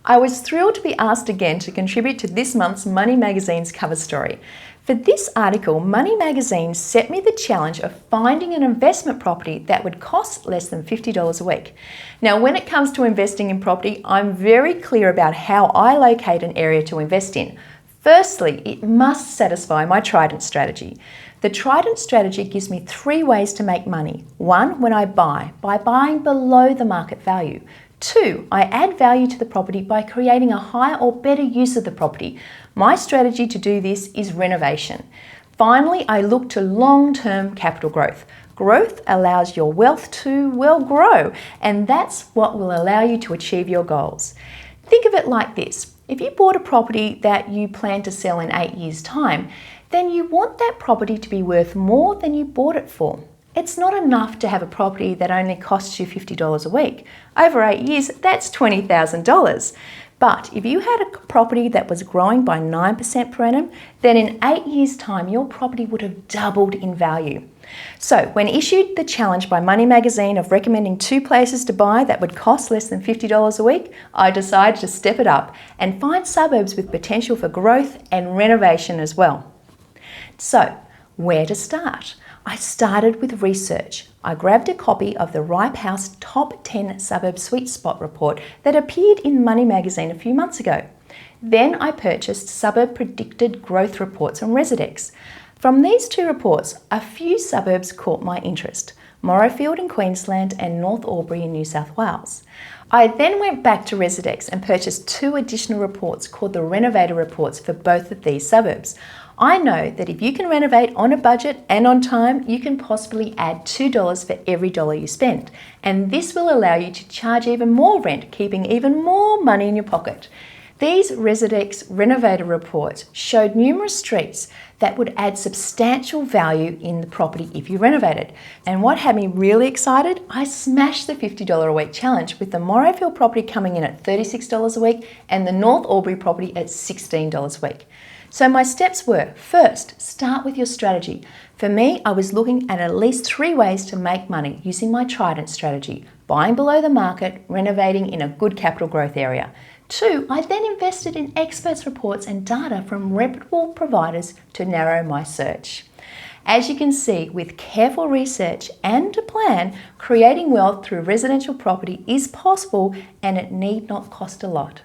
I was thrilled to be asked again to contribute to this month's Money Magazine's cover story. For this article, Money Magazine set me the challenge of finding an investment property that would cost less than $50 a week. Now, when it comes to investing in property, I'm very clear about how I locate an area to invest in. Firstly, it must satisfy my Trident strategy. The Trident strategy gives me 3 ways to make money. 1, when I buy, by buying below the market value. 2, I add value to the property by creating a higher or better use of the property. My strategy to do this is renovation. Finally, I look to long-term capital growth. Growth allows your wealth to, well, grow, and that's what will allow you to achieve your goals. Think of it like this. If you bought a property that you plan to sell in 8 years' time, then you want that property to be worth more than you bought it for. It's not enough to have a property that only costs you $50 a week. Over 8 years, that's $20,000. But if you had a property that was growing by 9% per annum, then in 8 years' time, your property would have doubled in value. So when issued the challenge by Money Magazine of recommending 2 places to buy that would cost less than $50 a week, I decided to step it up and find suburbs with potential for growth and renovation as well. So, where to start? I started with research. I grabbed a copy of the Ripe House Top 10 Suburb Sweet Spot report that appeared in Money Magazine a few months ago. Then I purchased Suburb Predicted Growth reports on Residex. From these 2 reports, a few suburbs caught my interest: Morayfield in Queensland and North Albury in New South Wales. I then went back to Residex and purchased 2 additional reports called the Renovator reports for both of these suburbs. I know that if you can renovate on a budget and on time, you can possibly add $2 for every dollar you spend. And this will allow you to charge even more rent, keeping even more money in your pocket. These Residex Renovator reports showed numerous streets that would add substantial value in the property if you renovate it. And what had me really excited, I smashed the $50 a week challenge with the Morayfield property coming in at $36 a week and the North Albury property at $16 a week. So my steps were, first, start with your strategy. For me, I was looking at least 3 ways to make money using my Trident strategy: buying below the market, renovating in a good capital growth area. 2, I then invested in experts' reports and data from reputable providers to narrow my search. As you can see, with careful research and a plan, creating wealth through residential property is possible and it need not cost a lot.